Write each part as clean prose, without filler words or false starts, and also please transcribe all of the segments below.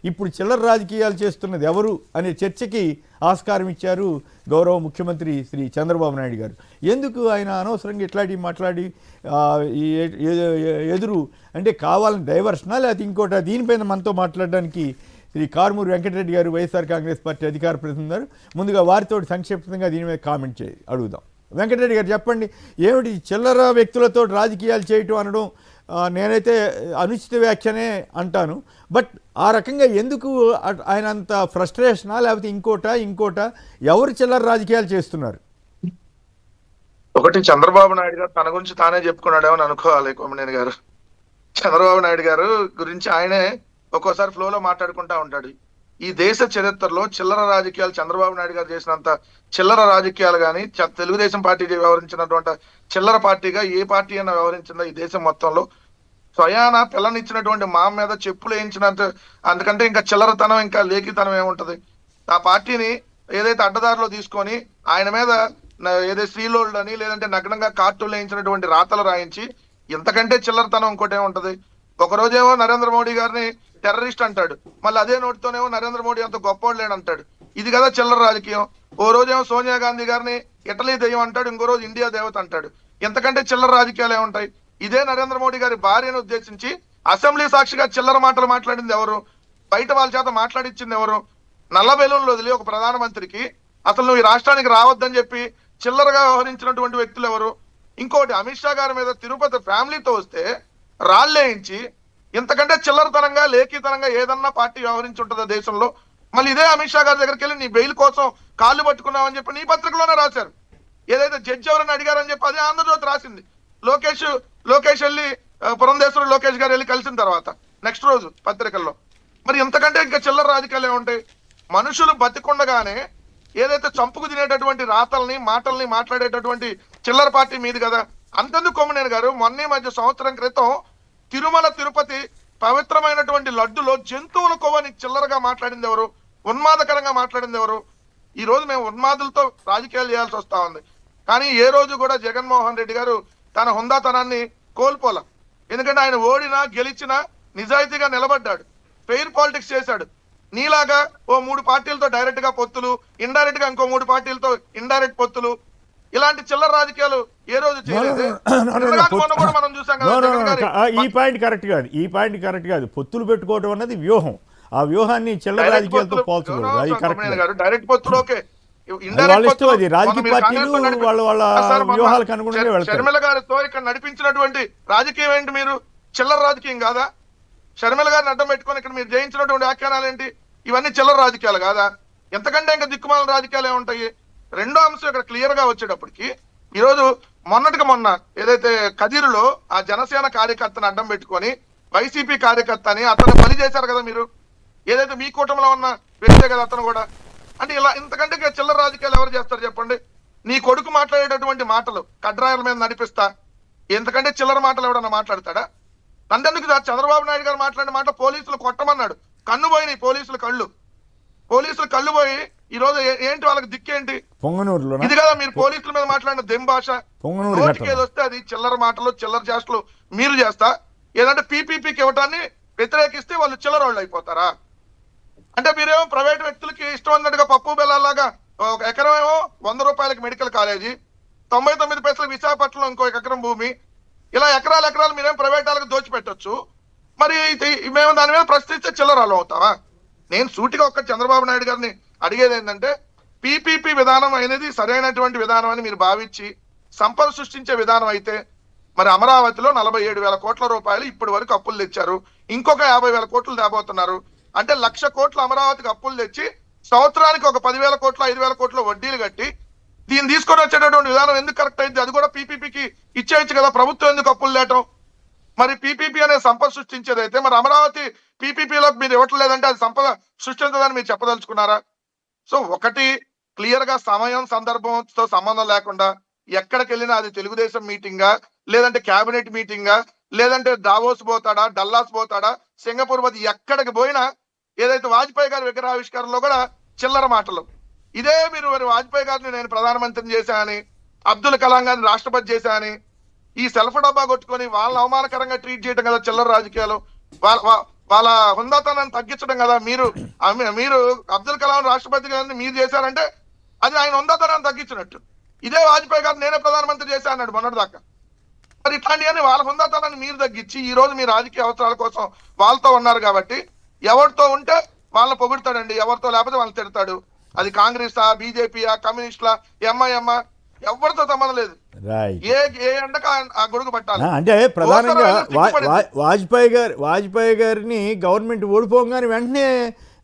ఇప్పుడు చిల్లర రాజకీయాలు చేస్తున్నది ఎవరు అనే చర్చకి ఆస్కారం ఇచ్చారు గౌరవ ముఖ్యమంత్రి శ్రీ చంద్రబాబు నాయుడు గారు. ఎందుకు ఆయన అనవసరంగా ఇట్లాంటివి మాట్లాడి ఎదురు అంటే కావాలని డైవర్షనా లేకపోతే ఇంకోట దీనిపైన మనతో మాట్లాడడానికి శ్రీ కారుమూరి వెంకటరెడ్డి గారు వైఎస్ఆర్ కాంగ్రెస్ పార్టీ అధికార ప్రతినిధి. ముందుగా వారితో సంక్షిప్తంగా దీని మీద కామెంట్ అడుగుదాం. వెంకటరెడ్డి గారు చెప్పండి, ఏమిటి చిల్లర వ్యక్తులతో రాజకీయాలు చేయటం అనడం నేనైతే అనుచిత వ్యాఖ్యనే అంటాను. బట్ ఆ రకంగా ఎందుకు ఆయన అంత ఫ్రస్ట్రేషనా లేకపోతే ఇంకోట ఎవరు చిల్లర రాజకీయాలు చేస్తున్నారు? ఒకటి, చంద్రబాబు నాయుడు గారు తన గురించి తానే చెప్పుకున్నాడేమో అని అనుకోవాలి కొమ్మినేని గారు. చంద్రబాబు నాయుడు గారు గురించి ఆయనే ఒక్కోసారి ఫ్లోలో మాట్లాడుకుంటా ఉంటాడు. ఈ దేశ చరిత్రలో చిల్లర రాజకీయాలు చంద్రబాబు నాయుడు గారు చేసినంత చిల్లర రాజకీయాలు కానీ తెలుగుదేశం పార్టీ వ్యవహరించినటువంటి చిల్లర పార్టీగా ఏ పార్టీ అయినా వ్యవహరించిందో ఈ దేశం మొత్తంలో. స్వయాన పిల్లనిచ్చినటువంటి మా మీద చెప్పులు వేయించినంత అందుకంటే ఇంకా చిల్లరతనం ఇంకా లేఖితనం ఏముంటది? ఆ పార్టీని ఏదైతే అడ్డదారిలో తీసుకొని ఆయన మీద ఏదైతే శ్రీలోల్డ్ అని లేదంటే నగ్నంగా కార్టూన్లు వేయించినటువంటి రాతలు రాయించి ఇంతకంటే చిల్లరతనం ఇంకోటి ఏముంటది? ఒకరోజేమో నరేంద్ర మోడీ గారిని టెర్రరిస్ట్ అంటాడు, మళ్ళీ అదే నోటితోనేమో నరేంద్ర మోడీ అంత గొప్పవాడు లేడంటాడు. ఇది కదా చిల్లర రాజకీయం. ఓ రోజేమో సోనియా గాంధీ గారిని ఇటలీ దెయ్యం అంటాడు, ఇంకో రోజు ఇండియా దేవత అంటాడు. ఇంతకంటే చిల్లర రాజకీయాలు ఏముంటాయి? ఇదే నరేంద్ర మోడీ గారి భార్యను ఉద్దేశించి అసెంబ్లీ సాక్షిగా చిల్లర మాటలు మాట్లాడింది ఎవరు? బయట వాళ్ళ చేత మాట్లాడిచ్చింది ఎవరు? నల్ల బెలూన్లు వదిలి ఒక ప్రధానమంత్రికి అసలు నువ్వు ఈ రాష్ట్రానికి రావద్దని చెప్పి చిల్లరగా వ్యవహరించినటువంటి వ్యక్తులు ఎవరు? ఇంకోటి, అమిత్ షా గారి మీద తిరుపతి ఫ్యామిలీతో వస్తే రాళ్ళేయించి ఇంతకంటే చిల్లరతనంగా లేఖితనంగా ఏదన్నా పార్టీ వ్యవహరించి ఉంటుందో దేశంలో? మళ్ళీ ఇదే అమిత్ షా గారి దగ్గరికి వెళ్ళి నీ బెయిల్ కోసం కాళ్ళు పట్టుకున్నావని చెప్పి నీ పత్రికలోనే రాశారు. ఏదైతే జడ్జి ఎవరని అడిగారని చెప్పి అదే ఆంధ్రజ్యోతి రాసింది. లోకేష్ వెళ్ళి పురంధేశ్వరి లోకేష్ గారు వెళ్ళి కలిసిన తర్వాత నెక్స్ట్ రోజు పత్రికల్లో. మరి ఇంతకంటే ఇంకా చిల్లర రాజకీయాలు ఏముంటాయి? మనుషులు బతికుండగానే ఏదైతే చంపుకు తినేటటువంటి రాతల్ని మాటల్ని మాట్లాడేటటువంటి చిల్లర పార్టీ మీది కదా. అంతెందుకు కొమ్మినేని గారు, మొన్న మధ్య సంవత్సరం క్రితం తిరుమల తిరుపతి పవిత్రమైనటువంటి లడ్డులో జంతువుల కొవ్వని చిల్లరగా మాట్లాడింది ఎవరు? ఉన్మాదకరంగా మాట్లాడింది ఎవరు? ఈ రోజు మేము ఉన్మాదులతో రాజకీయాలు చేయాల్సి వస్తా ఉంది. కానీ ఏ రోజు కూడా జగన్మోహన్ రెడ్డి గారు తన హుందాతనాన్ని కోల్పోల. ఎందుకంటే ఆయన ఓడినా గెలిచినా నిజాయితీగా నిలబడ్డాడు, ఫెయిర్ పాలిటిక్స్ చేశాడు. నీలాగా ఓ 3 పార్టీలతో డైరెక్ట్ గా పొత్తులు, ఇండైరెక్ట్ గా ఇంకో 3 పార్టీలతో ఇండైరెక్ట్ పొత్తులు, ఇలాంటి చిల్లర రాజకీయాలు ఏ రోజు చేయలేదు. మనం చూసాం కదా. ఈ పాయింట్ కరెక్ట్ కాదు. పొత్తులు పెట్టుకోవడం అన్నది వ్యూహం. ఆ వ్యూహాన్ని చిల్లర రాజకీయాలతో పోల్చకూడదు. అది కరెక్ట్. డైరెక్ట్ పొత్తులు ఓకే, అది రాజకీయ పార్టీలు వాళ్ళ వ్యూహాలకు అనుగుణంగా వెళ్తారు. షర్మిల గారితో ఇక్కడ నడిపించినటువంటి రాజకీయం ఏంటి? మీరు చిల్లర రాజకీయం కాదా? షర్మిల గారిని అడ్డం పెట్టుకొని ఇక్కడ మీరు జయించినటువంటి వ్యాఖ్యానాలు ఏంటి? ఇవన్నీ చిల్లర రాజకీయాలు కాదా? ఎంతకంటే ఇంకా దిక్కుమాల రాజకీయాలు ఏముంటాయి? రెండో అంశం ఇక్కడ క్లియర్ గా వచ్చేటప్పటికి, ఈరోజు మొన్న ఏదైతే కదిరులో ఆ జనసేన కార్యకర్తను అడ్డం పెట్టుకొని వైసీపీ కార్యకర్త అని అతను బలి చేశారు కదా మీరు. ఏదైతే మీ కూటమిలో ఉన్న వ్యక్తే కదా అతను కూడా. అంటే ఇలా ఇంతకంటే చిల్లర రాజకీయాలు ఎవరు చేస్తారు చెప్పండి? నీ కొడుకు మాట్లాడేటటువంటి మాటలు కడ్రాయల మీద నడిపిస్తా, ఎంతకంటే చిల్లర మాటలు ఎవడన్నా మాట్లాడతాడా? అంతెందుకు చంద్రబాబు నాయుడు గారు మాట్లాడిన మాట పోలీసులు కొట్టమన్నాడు. కన్ను పోయినాయి పోలీసులు కళ్ళు పోయి ఈ రోజు ఏంటి వాళ్ళకి దిక్కేంటి? పొంగనూరులో ఇది కదా మీరు పోలీసుల మీద మాట్లాడిన దెం భాష. నోటికి ఏది వస్తే అది చిల్లర మాటలు చిల్లర చేష్టలు మీరు చేస్తా. ఏదంటే పీపీపీకి ఇవ్వటాన్ని వ్యతిరేకిస్తే వాళ్ళు చిల్లర వాళ్ళు అయిపోతారా? అంటే మీరేమో ప్రైవేట్ వ్యక్తులకి ఇష్టం ఉన్నట్టుగా పప్పు బెల్లాలాగా ఒక ఎకరం ఏమో 100 రూపాయలకి మెడికల్ కాలేజీ, 99 పైసలకు విశాఖపట్నంలో ఇంకో ఎకరం భూమి, ఇలా ఎకరాలు మీరేం ప్రైవేట్ వాళ్ళకి దోచిపెట్టొచ్చు. మరి మేము దాని మీద ప్రశ్నిస్తే చిల్లరాలు అవుతావా? నేను సూటిగా ఒక్క చంద్రబాబు నాయుడు గారిని అడిగేది ఏంటంటే, పీపీపీ విధానం అనేది సరైనటువంటి విధానం అని మీరు భావించి సంపద సృష్టించే విధానం అయితే మరి అమరావతిలో 47,000 కోట్ల రూపాయలు ఇప్పటి వరకు అప్పులు తెచ్చారు. ఇంకొక 50,000 కోట్లు తేబోతున్నారు. అంటే 1,00,000 కోట్లు అమరావతికి అప్పులు తెచ్చి సంవత్సరానికి ఒక 10,000 కోట్లు 5,000 కోట్ల వడ్డీలు కట్టి దీన్ని తీసుకొని వచ్చేటటువంటి విధానం ఎందుకు కరెక్ట్ అయింది? అది కూడా పీపీపీకి ఇచ్చేయచ్చు కదా. ప్రభుత్వం ఎందుకు అప్పులు లేటం? మరి పీపీపీ అనే సంపద సృష్టించేదైతే మరి అమరావతి పీపీపీలోకి మీరు ఇవ్వట్లేదంటే అది సంపద సృష్టించదని మీరు చెప్పదలుచుకున్నారా? సో ఒకటి క్లియర్ గా సమయం సందర్భంతో సంబంధం లేకుండా ఎక్కడికి వెళ్ళినా అది తెలుగుదేశం మీటింగా, లేదంటే క్యాబినెట్ మీటింగా, లేదంటే దావోస్ పోతాడా, డల్లాస్ పోతాడా, సింగపూర్ పోతే ఎక్కడికి పోయినా ఏదైతే వాజ్పేయి గారి విగ్రహావిష్కరణలో కూడా చిల్లర మాటలు. ఇదే మీరు మరి వాజ్పేయి గారిని నేను ప్రధానమంత్రిని చేశానని, అబ్దుల్ కలాం గారిని రాష్ట్రపతి చేశానని ఈ సెల్ఫ్ డబ్బా కొట్టుకొని వాళ్ళని అవమానకరంగా ట్రీట్ చేయడం కదా చిల్లర రాజకీయాలు. వాళ్ళ హుందాతనాన్ని తగ్గించడం కదా. మీరు అబ్దుల్ కలాం రాష్ట్రపతి గారిని మీరు చేశారంటే అది ఆయన హుందాతనాన్ని తగ్గించినట్టు. ఇదే వాజ్పేయి గారు నేనే ప్రధానమంత్రి చేశా అన్నాడు మొన్నటిదాకా. మరి ఇట్లాంటివన్నీ వాళ్ళ హుందాతనాన్ని మీరు తగ్గించి ఈ రోజు మీ రాజకీయ అవసరాల కోసం వాళ్ళతో ఉన్నారు కాబట్టి ఎవరితో ఉంటే వాళ్ళని పొగుడతాడండి, ఎవరితో లేకపోతే వాళ్ళని తిడతాడు. అది కాంగ్రెసా, బీజేపీయా, కమ్యూనిస్టులా, ఎంఐఎం ఎవరితో సంబంధం లేదు. ఏ ఎండక ఆ గొడుగు పట్టాలి. అంటే ప్రధానంగా వాజ్పేయి గారిని గవర్నమెంట్ ఓడిపోగానే వెంటనే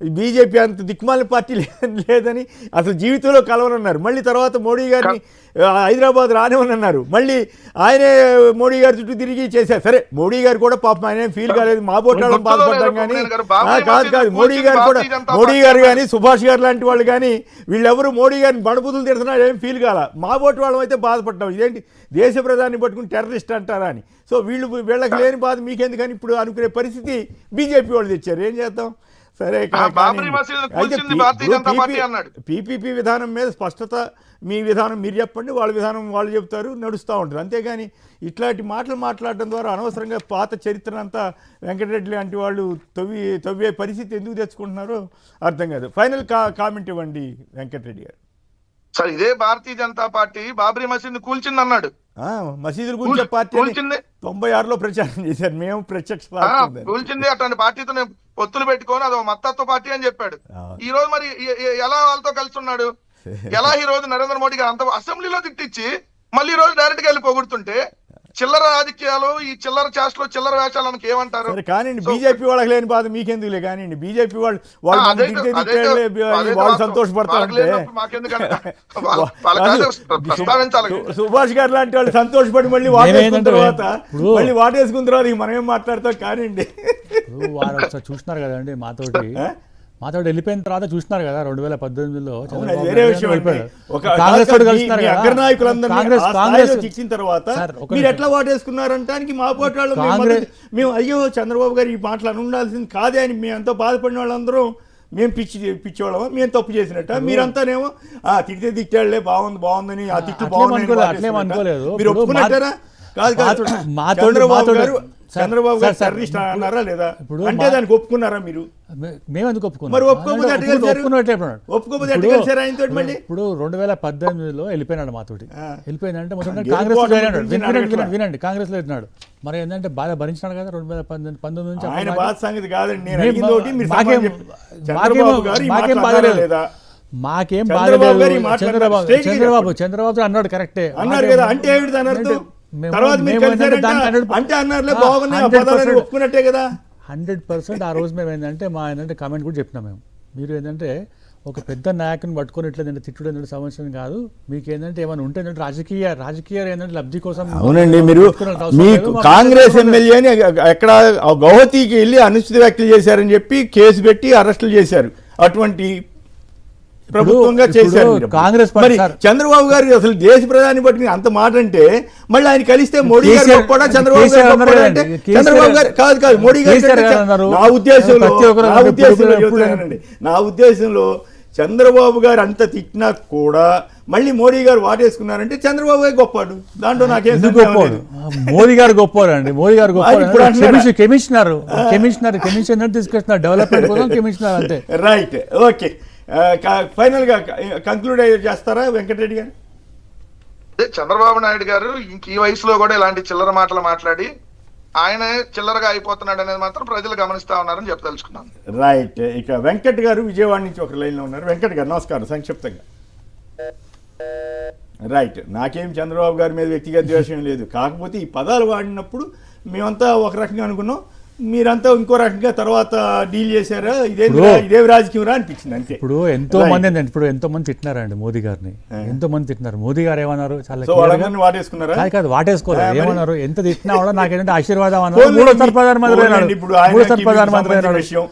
బీజేపీ అంత దిక్కుమాలిన పార్టీ లేదని అసలు జీవితంలో కలవనన్నారు. మళ్ళీ తర్వాత మోడీ గారిని హైదరాబాద్ రానివన్నారు. మళ్ళీ ఆయనే మోడీ గారి చుట్టూ తిరిగి చేశారు. సరే మోడీ గారు కూడా పాపం ఆయన ఫీల్ కాలేదు, మా బోటాళ్ళం బాధపడ్డాం. కానీ కాదు మోడీ గారు కానీ సుభాష్ గారు లాంటి వాళ్ళు కానీ వీళ్ళెవరు మోడీ గారిని బణబుద్ధులు తిడుతున్నారు ఏం ఫీల్ కాల. మా బోటి వాళ్ళం అయితే బాధపడ్డాం, ఇదేంటి దేశ ప్రధాని పట్టుకుని టెర్రరిస్ట్ అంటారా అని. సో వీళ్ళకి లేని బాధ మీకెందుకని ఇప్పుడు అనుకునే పరిస్థితి బీజేపీ వాళ్ళు తెచ్చారు. ఏం చేద్దాం. సరే పీపీపీ విధానం మీద స్పష్టత, మీ విధానం మీరు చెప్పండి, వాళ్ళ విధానం వాళ్ళు చెప్తారు, నడుస్తూ ఉంటుంది. అంతేగాని ఇట్లాంటి మాటలు మాట్లాడడం ద్వారా అనవసరంగా పాత చరిత్రనంతా వెంకటరెడ్డి లాంటి వాళ్ళు తవ్వే పరిస్థితి ఎందుకు తెచ్చుకుంటున్నారో అర్థం కాదు. ఫైనల్ కామెంట్ ఇవ్వండి వెంకటరెడ్డి గారు. సార్ ఇదే భారతీయ జనతా పార్టీ బాబ్రీ మసీద్ కూల్చింది అన్నాడు. మసీదులు కూల్చే పార్టీ 96లో ప్రచారం చేశారు, మేము ప్రత్యక్ష కూల్చింది. అట్లాంటి పార్టీతో పొత్తులు పెట్టుకొని అదో మత్తత్వ పార్టీ అని చెప్పాడు. ఈ రోజు మరి ఎలా వాళ్ళతో కలిసి ఉన్నాడు? ఎలా ఈ రోజు నరేంద్ర మోడీ గారు అంత అసెంబ్లీలో తిట్టించి మళ్ళీ ఈ రోజు డైరెక్ట్ గా వెళ్ళి పొగుడుతుంటే చిల్లర రాజకీయాలు, ఈ చిల్లర చేష్టలు, చిల్లర వేషాలు మనకి ఏమంటారు? కానీ బీజేపీ వాళ్ళకి లేని బాధ మీకెందుకులే. కానీ బీజేపీ వాళ్ళు సంతోషపడతారంటే సుభాష్ గారు లాంటి వాళ్ళు సంతోషపడి మళ్ళీ వాటేసుకున్న తర్వాత మనం ఏం మాట్లాడతాం. కానివ్వండి, చూస్తున్నారు కదండి మాతో వెళ్ళిపోయిన తర్వాత చూస్తున్నారు కదా 2018లో ఇచ్చిన తర్వాత మీరు ఎట్లా వాటేసుకున్నారంటానికి మా పోటీ వాళ్ళు మేము అయ్యో చంద్రబాబు గారు ఈ మాటలు అని ఉండాల్సింది కాదే అని మేమంతా బాధపడిన వాళ్ళందరం మేము పిచ్చివాళ్ళమా, మేము తప్పు చేసినట్ట, మీరంతానేమో తిడితే తిట్టాళ్లే బాగుందని ఆ తిట్టు బాగుంది మీరు ఒప్పుకున్నట్టారా? కాదు చంద్రబాబు గారు టెర్రరిస్ట్ అన్నారా లేదా? అంటే దానికి ఒప్పుకున్నారా మీరు? మేము ఎందుకు ఒప్పుకున్నాం? మరి ఒప్పుకోకపోతే ఇప్పుడు 2018లో వెళ్ళిపోయినాడు మాతోటి. వెళ్ళిపోయిందంటే మొత్తం కాంగ్రెస్ వినండి కాంగ్రెస్ లో వెళ్ళినాడు. మరి ఏంటంటే బాధ భరించినాడు కదా 2019 నుంచి. ఆయన బాధ సంగతి కాదండి, మాకేం బాధ. చంద్రబాబు అన్నాడు కరెక్టే అన్నారు కదా. అంటే తర్వాత అంటే అన్నారులే బాగున్నాయి ఒప్పుకున్నట్టే కదా. 100% ఆ రోజు మేము ఏంటంటే మా ఏంటంటే కామెంట్ కూడా చెప్పినాం మేము. మీరు ఏంటంటే ఒక పెద్ద నాయకుని పట్టుకొని ఇట్లా తిట్టుడు ఏంటంటే సమస్య కాదు, మీకు ఏంటంటే ఏమైనా ఉంటే ఏంటంటే రాజకీయ ఏంటంటే లబ్ధి కోసం. అవునండి, మీరు మీకు కాంగ్రెస్ ఎమ్మెల్యేని ఎక్కడ గౌహతికి వెళ్ళి అనుచిత వ్యాఖ్యలు చేశారని చెప్పి కేసు పెట్టి అరెస్టులు చేశారు. అటువంటి ప్రభుత్వంగా చేశారు కాంగ్రెస్. మరి చంద్రబాబు గారు అసలు దేశ ప్రధాని బట్టి అంత మాట అంటే మళ్ళీ ఆయన కలిస్తే మోడీ గారు గొప్పడా చంద్రబాబు గారు అంటే చంద్రబాబు గారు కాదు మోడీ గారు. నా ఉద్దేశంలో చంద్రబాబు గారు అంత తిట్టినా కూడా మళ్ళీ మోడీ గారు వాటేసుకున్నారంటే చంద్రబాబు గారు గొప్పవాడు, దాంట్లో నాకేం గొప్పవాడు. మోదీ గారు గొప్పవాడు అండి, మోదీ గారు గొప్పవాడు. కమిషనర్ తీసుకొస్తున్నారు డెవలప్మెంట్ కోసం, కమిషనర్ అంతే. Right, okay. ఫైనల్ గా కంక్లూడ్ చేస్తారా వెంకటరెడ్డి గారు? చంద్రబాబు నాయుడు గారు ఇంక ఈ వయసులో కూడా ఇలాంటి చిల్లర మాటలు మాట్లాడి ఆయన చిల్లరగా అయిపోతున్నాడు అనేది మాత్రం ప్రజలు గమనిస్తా ఉన్నారని చెప్పదలుచుకున్నాను. రైట్, ఇక వెంకట్ గారు విజయవాడ నుంచి ఒక లైన్ లో ఉన్నారు. వెంకట్ గారు నమస్కారం, సంక్షిప్తంగా. రైట్, నాకేం చంద్రబాబు గారి మీద వ్యక్తిగత ద్వేషం లేదు, కాకపోతే ఈ పదాలు వాడినప్పుడు మేమంతా ఒక రకంగా అనుకున్నాం, మీరంతా ఇంకో రకంగా తర్వాత డీల్ చేశారా, ఇదే రాజకీయం రా అనిపించింది అంతే. ఇప్పుడు ఎంతో మంది తిట్టినారండి మోదీ గారిని, ఎంతో మంది తిట్టినారు. మోదీ గారు ఏమన్నారు, చాలా వాటేసుకున్నారా? కాదు వాటేసుకోలేదు, ఏమన్నారు, ఎంత తిట్టినా కూడా నాకేంటంటే ఆశీర్వాదం అన్నారు. మూడోసారి ప్రధానమంత్రి విషయం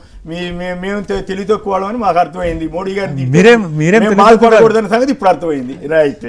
మేము తెలివి తక్కువ అని మాకు అర్థమైంది. మోడీ గారిని మీరేం మాట్లాడకూడదన్న సంగతి ఇప్పుడు అర్థమైంది. రైట్.